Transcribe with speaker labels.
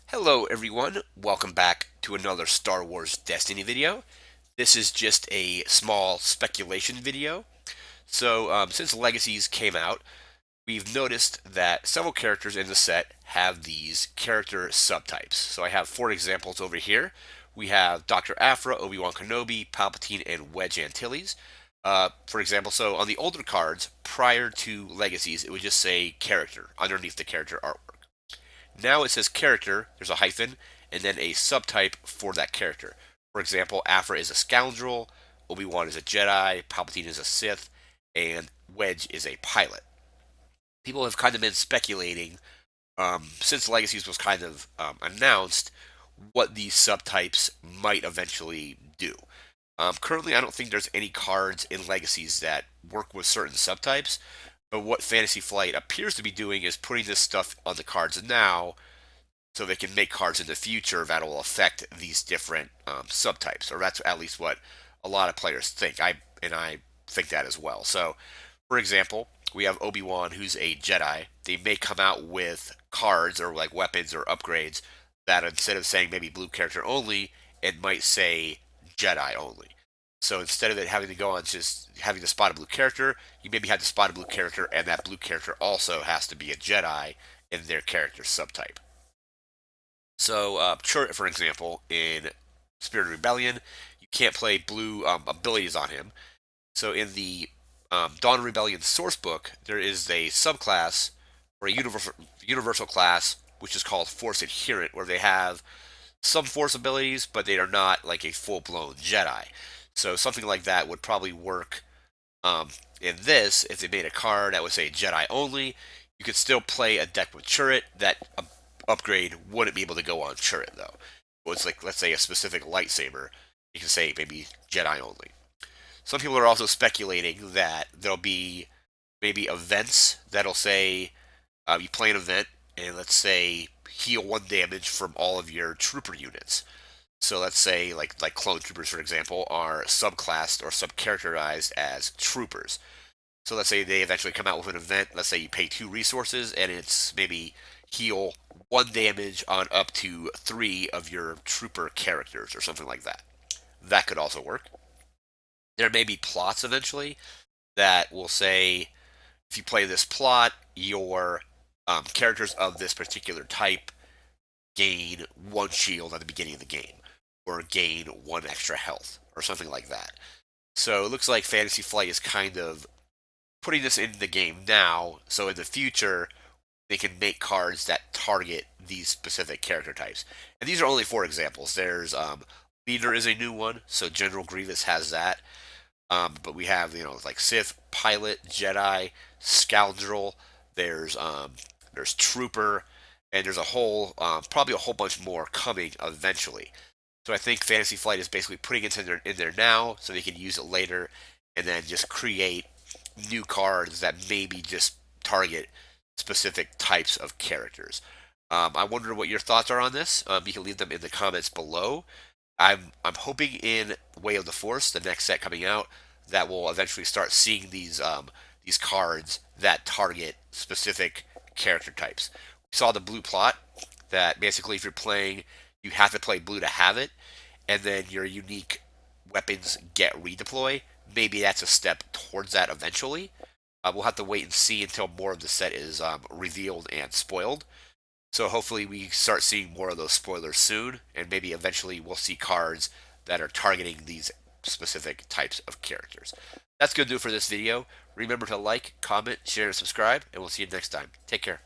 Speaker 1: Hello everyone, welcome back to another Star Wars Destiny video. This is just a small speculation video. Since Legacies came out, we've noticed that several characters in the set have these character subtypes. So I have four examples over here. We have Dr. Aphra, Obi-Wan Kenobi, Palpatine, and Wedge Antilles. For example, so on the older cards, prior to Legacies, it would just say character underneath the character artwork. Now it says character, there's a hyphen, and then a subtype for that character. For example, Aphra is a Scoundrel, Obi-Wan is a Jedi, Palpatine is a Sith, and Wedge is a pilot. People have kind of been speculating, since Legacies was kind of announced, what these subtypes might eventually do. Currently, I don't think there's any cards in Legacies that work with certain subtypes, but what Fantasy Flight appears to be doing is putting this stuff on the cards now so they can make cards in the future that will affect these different subtypes, or that's at least what a lot of players think. I think that as well. So, for example, we have Obi-Wan, who's a Jedi. They may come out with cards or like weapons or upgrades that instead of saying maybe blue character only, it might say Jedi only. So instead of it having to go on just having to spot a blue character, you maybe have to spot a blue character, and that blue character also has to be a Jedi in their character subtype. So, Chirrut, for example, in Spirit of Rebellion, you can't play blue abilities on him. So, in the Dawn of Rebellion source book, there is a subclass or a universal class which is called Force Adherent, where they have some Force abilities, but they are not like a full blown Jedi. So, something like that would probably work in this if they made a card that would say Jedi only. You could still play a deck with Chirrut that upgrade wouldn't be able to go on Chirrut though. Well, it's like let's say a specific lightsaber, you can say maybe Jedi only. Some people are also speculating that there'll be maybe events that'll say you play an event and let's say heal one damage from all of your trooper units. So let's say like clone troopers for example are subclassed or subcharacterized as troopers. So let's say they eventually come out with an event. Let's say you pay 2 resources and it's maybe heal 1 damage on up to 3 of your trooper characters or something like that. That could also work. There may be plots eventually that will say if you play this plot, your characters of this particular type gain 1 shield at the beginning of the game or gain 1 extra health or something like that. So it looks like Fantasy Flight is kind of putting this in the game now, so in the future they can make cards that target these specific character types. And these are only 4 examples. There's Leader is a new one, so General Grievous has that. But we have like Sith, Pilot, Jedi, Scoundrel. There's Trooper, and there's a whole probably a whole bunch more coming eventually. So I think Fantasy Flight is basically putting it in there now, so they can use it later, and then just create new cards that maybe just target specific types of characters. I wonder what your thoughts are on this. You can leave them in the comments below. I'm hoping in Way of the Force, the next set coming out, that we'll eventually start seeing these cards that target specific character types. We saw the blue plot that basically if you're playing, you have to play blue to have it, and then your unique weapons get redeploy. Maybe that's a step towards that eventually. We'll have to wait and see until more of the set is revealed and spoiled. So hopefully we start seeing more of those spoilers soon, and maybe eventually we'll see cards that are targeting these specific types of characters. That's going to do it for this video. Remember to like, comment, share, and subscribe, and we'll see you next time. Take care.